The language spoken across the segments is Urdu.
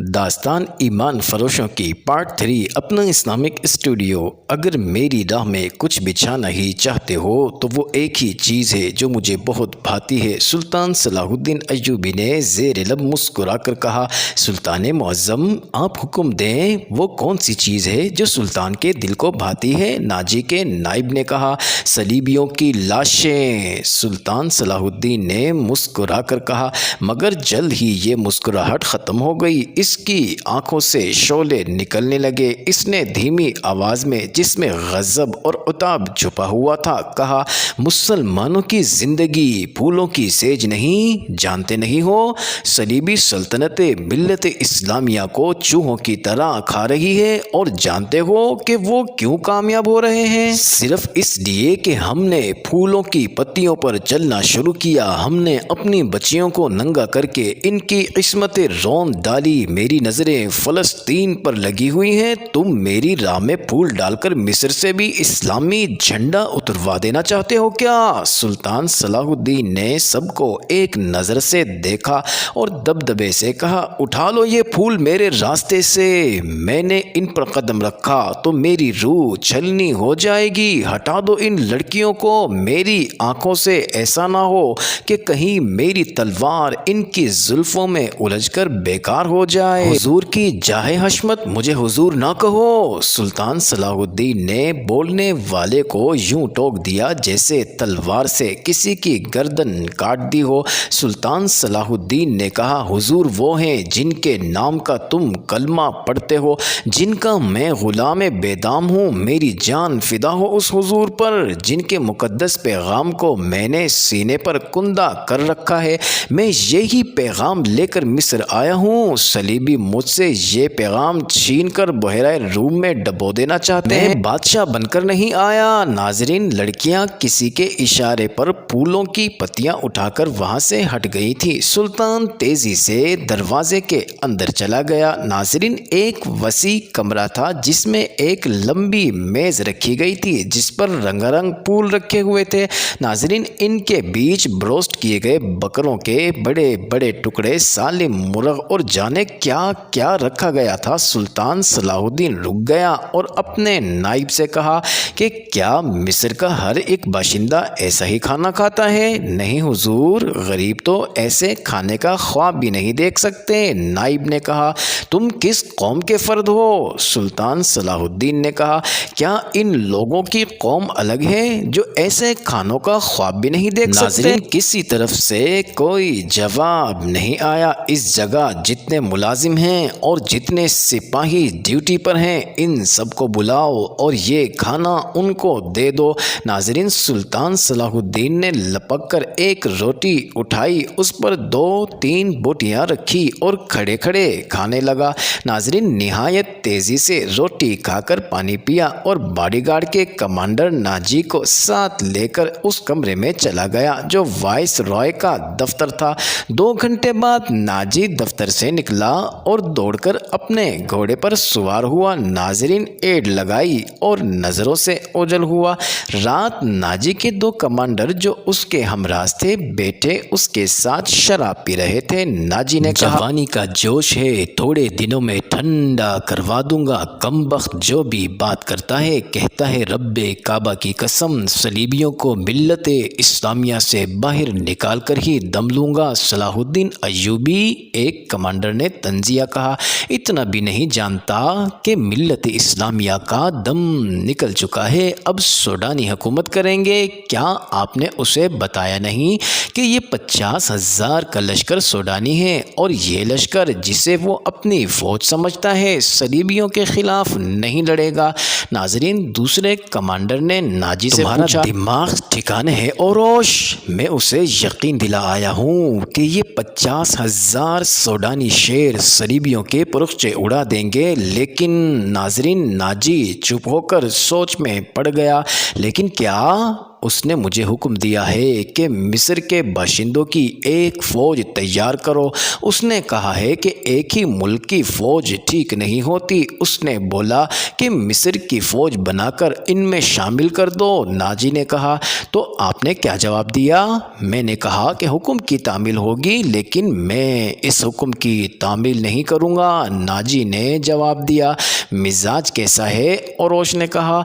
داستان ایمان فروشوں کی پارٹ 3 اپنا اسلامک اسٹوڈیو۔ اگر میری راہ میں کچھ بچھانا ہی چاہتے ہو تو وہ ایک ہی چیز ہے جو مجھے بہت بھاتی ہے۔ سلطان صلاح الدین ایوبی نے زیر لب مسکرا کر کہا، سلطان معظم آپ حکم دیں، وہ کون سی چیز ہے جو سلطان کے دل کو بھاتی ہے؟ ناجی کے نائب نے کہا، صلیبیوں کی لاشیں۔ سلطان صلاح الدین نے مسکرا کر کہا، مگر جلد ہی یہ مسکراہٹ ختم ہو گئی، اس کی آنکھوں سے شعلے نکلنے لگے۔ اس نے دھیمی آواز میں، جس میں غضب اور عتاب چھپا ہوا تھا، کہا، مسلمانوں کی زندگی پھولوں کی سیج نہیں، جانتے نہیں ہو؟ صلیبی سلطنت ملت اسلامیہ کو چوہوں کی طرح کھا رہی ہے، اور جانتے ہو کہ وہ کیوں کامیاب ہو رہے ہیں؟ صرف اس لیے کہ ہم نے پھولوں کی پتیوں پر چلنا شروع کیا، ہم نے اپنی بچیوں کو ننگا کر کے ان کی عصمت رون ڈالی۔ میری نظریں فلسطین پر لگی ہوئی ہیں، تم میری راہ میں پھول ڈال کر مصر سے بھی اسلامی جھنڈا اتروا دینا چاہتے ہو کیا؟ سلطان صلاح الدین نے سب کو ایک نظر سے دیکھا اور دبدبے سے کہا، اٹھا لو یہ پھول میرے راستے سے، میں نے ان پر قدم رکھا تو میری روح چھلنی ہو جائے گی، ہٹا دو ان لڑکیوں کو میری آنکھوں سے، ایسا نہ ہو کہ کہیں میری تلوار ان کی زلفوں میں الجھ کر بیکار ہو جائے۔ حضور کی جاہ حشمت مجھے حضور نہ کہو۔ سلطان صلاح الدین نے بولنے والے کو یوں ٹوک دیا جیسے تلوار سے کسی کی گردن کاٹ دی ہو۔ سلطان صلاح الدین نے کہا، حضور وہ ہیں جن کے نام کا تم کلمہ پڑھتے ہو، جن کا میں غلام بے دام ہوں، میری جان فدا ہو اس حضور پر جن کے مقدس پیغام کو میں نے سینے پر کندہ کر رکھا ہے۔ میں یہی پیغام لے کر مصر آیا ہوں، صلیبی مجھ سے یہ پیغام چھین کر بحیرہ روم میں ڈبو دینا چاہتے ہیں، میں بادشاہ بن کر نہیں آیا۔ ناظرین، لڑکیاں کسی کے اشارے پر پھولوں کی پتیاں اٹھا کر وہاں سے ہٹ گئی تھی۔ سلطان تیزی سے دروازے کے اندر چلا گیا۔ ناظرین، ایک وسیع کمرہ تھا جس میں ایک لمبی میز رکھی گئی تھی جس پر رنگا رنگ پھول رکھے ہوئے تھے۔ ناظرین، ان کے بیچ بروسٹ کیے گئے بکروں کے بڑے بڑے ٹکڑے، سالم مرغ اور جانے کیا کیا رکھا گیا تھا۔ سلطان صلاح الدین رک گیا اور اپنے نائب سے کہا کہ کیا مصر کا ہر ایک باشندہ ایسا ہی کھانا کھاتا ہے؟ نہیں حضور، غریب تو ایسے کھانے کا خواب بھی نہیں دیکھ سکتے۔ نائب نے کہا، تم کس قوم کے فرد ہو؟ سلطان صلاح الدین نے کہا، کیا ان لوگوں کی قوم الگ ہے جو ایسے کھانوں کا خواب بھی نہیں دیکھ سکتے؟ ناظرین، کسی طرف سے کوئی جواب نہیں آیا۔ اس جگہ جتنے ملازم ہیں اور جتنے سپاہی ڈیوٹی پر ہیں، ان سب کو بلاؤ اور یہ کھانا ان کو دے دو۔ ناظرین، سلطان صلاح الدین نے لپک کر ایک روٹی اٹھائی، اس پر 2-3 بوٹیاں رکھی اور کھڑے کھڑے کھانے لگا۔ ناظرین، نہایت تیزی سے روٹی کھا کر پانی پیا اور باڈی گارڈ کے کمانڈر ناجی کو ساتھ لے کر اس کمرے میں چلا گیا جو وائس رائے کا دفتر تھا۔ 2 گھنٹے بعد ناجی دفتر سے نکلا اور دوڑ کر اپنے گھوڑے پر سوار ہوا۔ ناظرین، ایڑ لگائی اور نظروں سے اوجھل ہوا۔ رات ناجی کے 2 کمانڈر جو اس کے ہمراہ تھے بیٹھے اس کے ساتھ شراب پی رہے تھے۔ ناجی نے کہا، جوانی کا جوش ہے، تھوڑے دنوں میں ٹھنڈا کروا دوں گا۔ کم بخت جو بھی بات کرتا ہے کہتا ہے رب کعبہ کی قسم، صلیبیوں کو ملت اسلامیہ سے باہر نکال کر ہی دم لوں گا۔ صلاح الدین ایوبی، ایک کمانڈر نے طنزیہ کہا، اتنا بھی نہیں جانتا کہ ملت اسلامیہ کا دم نکل چکا ہے، اب سوڈانی حکومت کریں گے؟ کیا آپ نے اسے بتایا نہیں کہ یہ 50,000 کا لشکر سوڈانی ہے اور یہ لشکر جسے وہ اپنی فوج سمجھتا ہے صلیبیوں کے خلاف نہیں لڑے گا؟ ناظرین، دوسرے کمانڈر نے ناجی سے پوچھا، دماغ ٹھکانے ہے اوروش؟ میں اسے یقین دلا آیا ہوں کہ یہ 50,000 سوڈانی شیر صلیبیوں کے پرخچے اڑا دیں گے، لیکن ناظرین، ناجی چپ ہو کر سوچ میں پڑ گیا۔ لیکن کیا اس نے مجھے حکم دیا ہے کہ مصر کے باشندوں کی ایک فوج تیار کرو۔ اس نے کہا ہے کہ ایک ہی ملک کی فوج ٹھیک نہیں ہوتی۔ اس نے بولا کہ مصر کی فوج بنا کر ان میں شامل کر دو۔ ناجی نے کہا تو آپ نے کیا جواب دیا؟ میں نے کہا کہ حکم کی تعمیل ہوگی لیکن میں اس حکم کی تعمیل نہیں کروں گا۔ ناجی نے جواب دیا مزاج کیسا ہے؟ اوروش نے کہا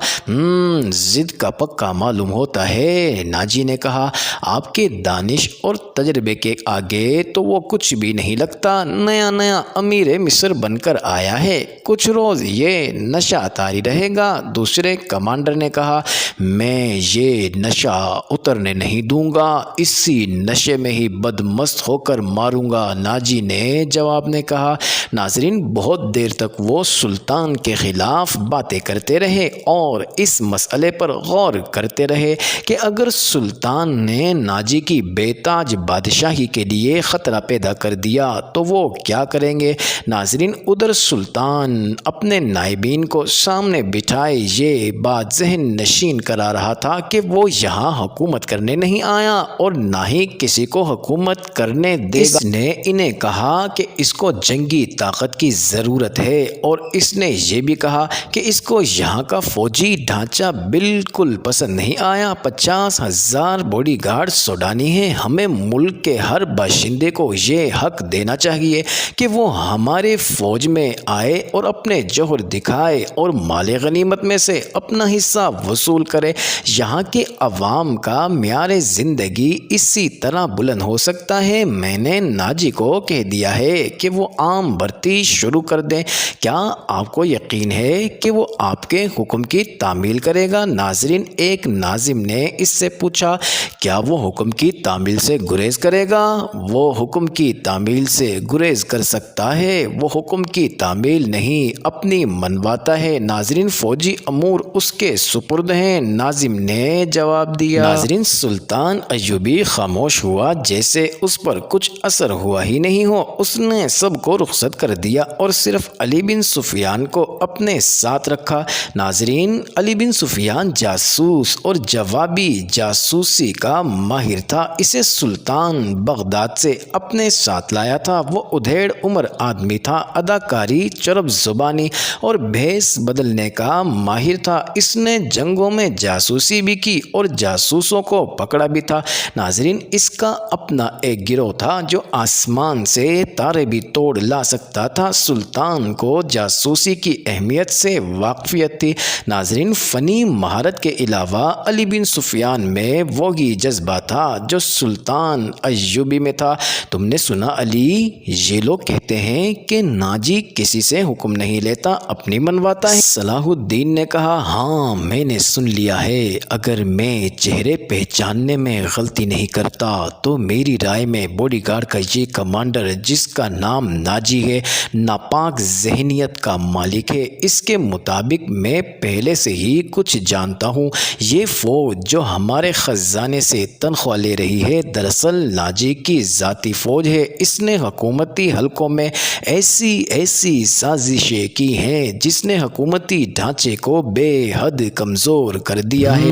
ضد کا پکا معلوم ہوتا ہے۔ ناجی نے کہا آپ کے دانش اور تجربے کے آگے تو وہ کچھ بھی نہیں لگتا، نیا نیا امیر مصر بن کر آیا ہے، کچھ روز یہ نشہ طاری رہے گا۔ دوسرے کمانڈر نے کہا میں یہ نشہ اترنے نہیں دوں گا، اسی نشے میں ہی بدمست ہو کر ماروں گا۔ ناجی نے جواب میں کہا ناظرین بہت دیر تک وہ سلطان کے خلاف باتیں کرتے رہے اور اس مسئلے پر غور کرتے رہے کہ اگر سلطان نے ناجی کی بے تاج بادشاہی کے لیے خطرہ پیدا کر دیا تو وہ کیا کریں گے۔ ناظرین ادھر سلطان اپنے نائبین کو سامنے بٹھائے یہ بات ذہن نشین کرا رہا تھا کہ وہ یہاں حکومت کرنے نہیں آیا اور نہ ہی کسی کو حکومت کرنے دے گا۔ اس نے انہیں کہا کہ اس کو جنگی طاقت کی ضرورت ہے اور اس نے یہ بھی کہا کہ اس کو یہاں کا فوجی ڈھانچہ بالکل پسند نہیں آیا۔ 50,000 باڈی گارڈ سوڈانی ہیں۔ ہمیں ملک کے ہر باشندے کو یہ حق دینا چاہیے کہ وہ ہمارے فوج میں آئے اور اپنے جوہر دکھائے اور مال غنیمت میں سے اپنا حصہ وصول کرے۔ یہاں کے عوام کا معیار زندگی اسی طرح بلند ہو سکتا ہے۔ میں نے ناجی کو کہہ دیا ہے کہ وہ عام بھرتی شروع کر دیں۔ کیا آپ کو یقین ہے کہ وہ آپ کے حکم کی تعمیل کرے گا؟ ناظرین ایک ناظم نے اس سے پوچھا کیا وہ حکم کی تعمیل سے گریز کرے گا؟ وہ حکم کی تعمیل سے گریز کر سکتا ہے، وہ حکم کی تعمیل نہیں اپنی منواتا ہے۔ ناظرین فوجی امور اس کے سپرد ہیں۔ ناظم نے جواب دیا۔ ناظرین سلطان ایوبی خاموش ہوا جیسے اس پر کچھ اثر ہوا ہی نہیں ہو۔ اس نے سب کو رخصت کر دیا اور صرف علی بن سفیان کو اپنے ساتھ رکھا۔ ناظرین علی بن سفیان جاسوس اور جوابی جاسوسی کا ماہر تھا۔ اسے سلطان بغداد سے اپنے ساتھ لایا تھا۔ وہ ادھیڑ عمر آدمی تھا، اداکاری، چرب زبانی اور بھیس بدلنے کا ماہر تھا۔ اس نے جنگوں میں جاسوسی بھی کی اور جاسوسوں کو پکڑا بھی تھا۔ ناظرین اس کا اپنا ایک گروہ تھا جو آسمان سے تارے بھی توڑ لا سکتا تھا۔ سلطان کو جاسوسی کی اہمیت سے واقفیت تھی۔ ناظرین فنی مہارت کے علاوہ علی بن سفیان میں وہی جذبہ تھا جو سلطان ایوبی میں تھا۔ تم نے سنا علی، یہ لوگ کہتے ہیں کہ ناجی کسی سے حکم نہیں لیتا، اپنی منواتا ہے۔ صلاح الدین نے کہا ہاں میں نے سن لیا ہے۔ اگر میں چہرے پہچاننے میں غلطی نہیں کرتا تو میری رائے میں باڈی گارڈ کا یہ کمانڈر جس کا نام ناجی ہے ناپاک ذہنیت کا مالک ہے۔ اس کے مطابق میں پہلے سے ہی کچھ جانتا ہوں۔ یہ فوج جو ہمارے خزانے سے تنخواہ لے رہی ہے دراصل ناجی کی ذاتی فوج ہے۔ اس نے حکومتی حلقوں میں ایسی سازشیں کی ہیں جس نے حکومتی ڈھانچے کو بے حد کمزور کر دیا ہے۔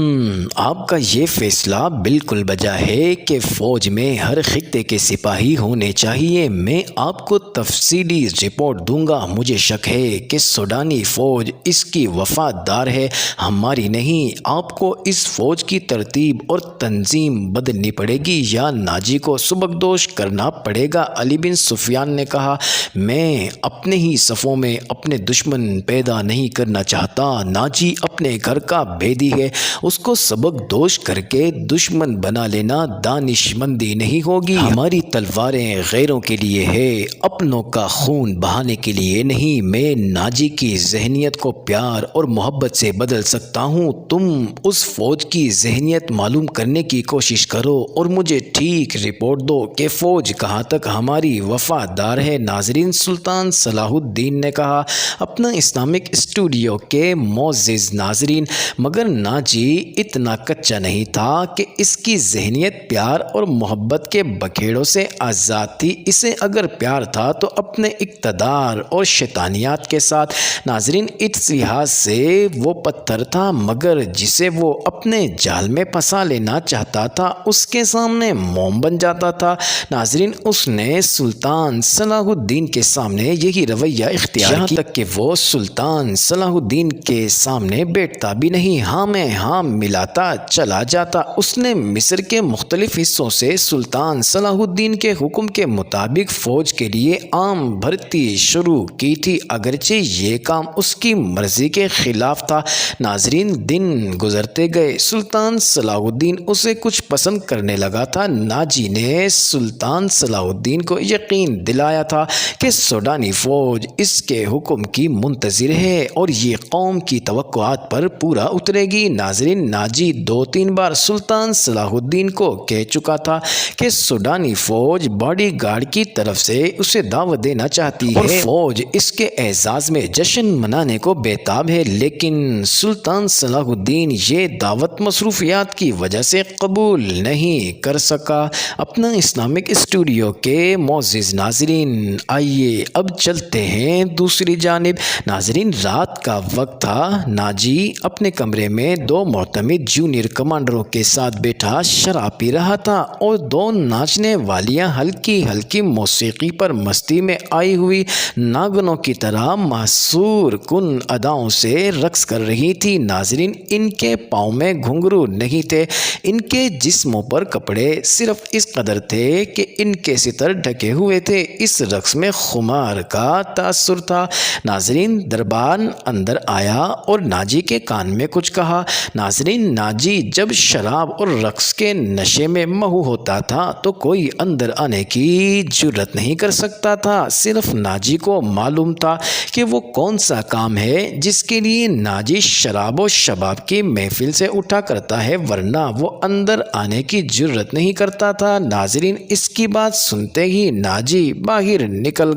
آپ کا یہ فیصلہ بالکل بجا ہے کہ فوج میں ہر خطے کے سپاہی ہونے چاہیے۔ میں آپ کو تفصیلی رپورٹ دوں گا۔ مجھے شک ہے کہ سوڈانی فوج اس کی وفادار ہے، ہماری نہیں۔ آپ کو اس فوج کی ترتیب اور تنظیم بدلنی پڑے گی یا ناجی کو سبکدوش کرنا پڑے گا۔ علی بن سفیان نے کہا میں اپنے ہی صفوں میں اپنے دشمن پیدا نہیں کرنا چاہتا۔ ناجی اپنے گھر کا بھیدی ہے، اس کو سبک دوش کر کے دشمن بنا لینا دانش مندی نہیں ہوگی۔ ہماری تلواریں غیروں کے لیے ہے، اپنوں کا خون بہانے کے لیے نہیں۔ میں ناجی کی ذہنیت کو پیار اور محبت سے بدل سکتا ہوں۔ تم اس فوج کی ذہنیت معلوم کرنے کی کوشش کرو اور مجھے ٹھیک رپورٹ دو کہ فوج کہاں تک ہماری وفادار ہے۔ ناظرین سلطان صلاح الدین نے کہا اپنا اسلامک اسٹوڈیو کے معزز ناظرین، مگر ناجی اتنا کچا نہیں تھا کہ اس کی ذہنیت پیار اور محبت کے بکھیڑوں سے آزاد تھی۔ اسے اگر پیار تھا تو اپنے اقتدار اور شیطانیات کے ساتھ ناظرین اس لحاظ سے وہ پتھر تھا مگر جسے وہ اپنے جال میں پھنسا لینا چاہتا تھا اس کے سامنے موم بن جاتا تھا۔ ناظرین اس نے سلطان صلاح الدین کے سامنے یہی رویہ اختیار کیا، یہاں تک کہ وہ سلطان صلاح الدین کے سامنے بیٹھتا بھی نہیں، ہاں میں ہاں ملاتا چلا جاتا۔ اس نے مصر کے مختلف حصوں سے سلطان صلاح الدین کے حکم کے مطابق فوج کے لیے عام بھرتی شروع کی تھی، اگرچہ یہ کام اس کی مرضی کے خلاف تھا۔ ناظرین دن گزرتے گئے، سلطان صلاح الدین اسے کچھ پسند کرنے لگا تھا۔ ناجی نے سلطان صلاح الدین کو یقین دلایا تھا کہ سوڈانی فوج اس کے حکم کی منتظر ہے اور یہ قوم کی توقعات پر پورا اترے گی۔ ناظرین ناجی 2-3 بار سلطان صلاح الدین کو کہہ چکا تھا کہ سوڈانی فوج باڈی گارڈ کی طرف سے اسے دعوت دینا چاہتی ہے اور فوج اس کے اعزاز میں جشن منانے کو بےتاب ہے، لیکن سلطان صلاح الدین یہ دعوت مصروفیات کی وجہ سے قبول نہیں کر سکا۔ اپنا اسلامک اسٹوڈیو کے معزز ناظرین آئیے اب چلتے ہیں دوسری جانب۔ ناظرین رات کا وقت تھا، ناجی اپنے کمرے میں 2 معتمد جونیئر کمانڈروں کے ساتھ بیٹھا شراب پی رہا تھا اور 2 ناچنے والیاں ہلکی ہلکی موسیقی پر مستی میں آئی ہوئی ناگنوں کی طرح محصور کن اداؤں سے رقص کر رہی تھی۔ ناظرین ان کے پاؤں میں گھنگرو نہیں تھے، ان کے جسموں پر کپڑے صرف اس قدر تھے کہ ان کے ستر ڈھکے ہوئے تھے۔ اس رقص میں خمار کا تاثر تھا۔ ناظرین دربان اندر آیا اور ناجی کے کان میں کچھ کہا۔ ناظرین ناجی جب شراب اور رقص کے نشے میں محو ہوتا تھا تو کوئی اندر آنے کی جرت نہیں کر سکتا تھا۔ صرف ناجی کو معلوم تھا کہ وہ کون سا کام ہے جس کے لیے ناجی شراب و شباب کی محفل سے اٹھا کرتا ہے، ورنہ وہ اندر آنے کی جرت نہیں کرتا تھا۔ ناظرین اس کی بات سنتے ہی ناجی باہر نکل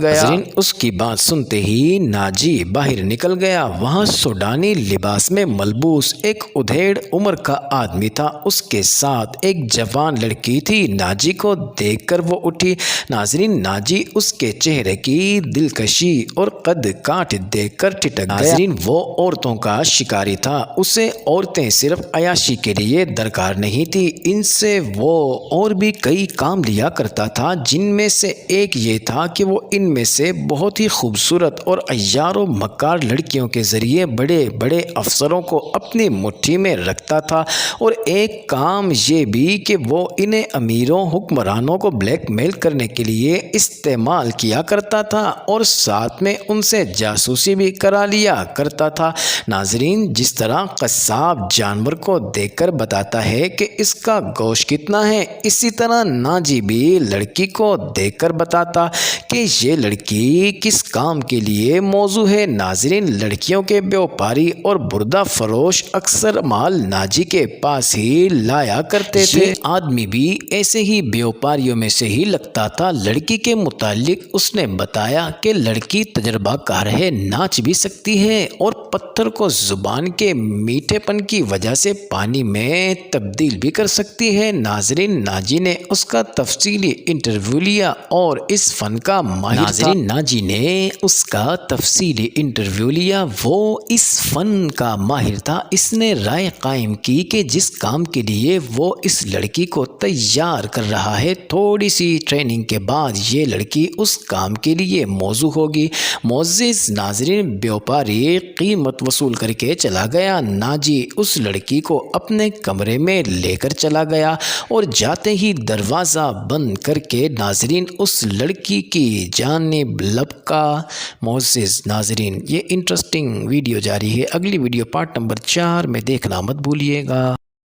گیا۔ وہاں سوڈانی لباس میں ملبوس ایک ادھیڑ عمر کا آدمی تھا، اس کے ساتھ ایک جوان لڑکی تھی۔ ناجی کو دیکھ کر وہ اٹھی۔ ناظرین ناجی اس کے چہرے کی دلکشی اور قد کاٹ دیکھ کر ٹھٹک گیا۔ ناظرین وہ عورتوں کا شکاری تھا، اسے عورتیں صرف عیاشی کے لیے درکار نہیں تھی، ان سے وہ اور بھی کئی کام لیا کرتا تھا، جن میں سے ایک یہ تھا کہ وہ ان میں سے بہت ہی خوبصورت اور عیار و مکار لڑکیوں کے ذریعے بڑے بڑے افسروں کو اپنی مٹھی میں رکھتا تھا، اور ایک کام یہ بھی کہ وہ انہیں امیروں حکمرانوں کو بلیک میل کرنے کے لیے استعمال کیا کرتا تھا اور ساتھ میں ان سے جاسوسی بھی کرا لیا کرتا تھا۔ ناظرین جس طرح قصاب جانور کو دیکھ کر بتاتا ہے کہ اس کا گوشت کتنا ہے، اسی طرح ناجی بھی لڑکی کو دیکھ کر بتاتا کہ یہ لڑکی کس کام کے لیے موزوں ہے۔ ناظرین لڑکیوں کے بیوپاری اور بردہ فروش اکثر مال ناجی کے پاس ہی لایا کرتے تھے۔ یہ آدمی بھی ایسے ہی بیوپاریوں میں سے ہی لگتا تھا۔ لڑکی کے متعلق اس نے بتایا کہ لڑکی تجربہ کار ہے، ناچ بھی سکتی ہے اور پتھر کو زبان کے میٹھے پن کی وجہ سے پانی میں تبدیل بھی کر سکتی ہے۔ ناظرین ناجی نے اس کا تفصیلی انٹرویو لیا اور اس فن کا ماہر تھا۔ ناظرین ناجی نے اس کا تفصیلی انٹرویو لیا، وہ اس فن کا ماہر تھا۔ اس نے رائے قائم کی کہ جس کام کے لیے وہ اس لڑکی کو تیار کر رہا ہے، تھوڑی سی ٹریننگ کے بعد یہ لڑکی اس کام کے لیے موزوں ہوگی۔ معزز ناظرین بیوپاری قیمت وصول کر کے چلا گیا۔ ناجی اس لڑکی کو اپنے کمرے میں لے کر چلا گیا اور جاتے ہی دروازہ بند کر کے ناظرین اس لڑکی کی جانب لپکا۔ معزز ناظرین یہ انٹرسٹنگ ویڈیو جاری ہے، اگلی ویڈیو پارٹ نمبر 4 میں دیکھنا مت بھولیے گا۔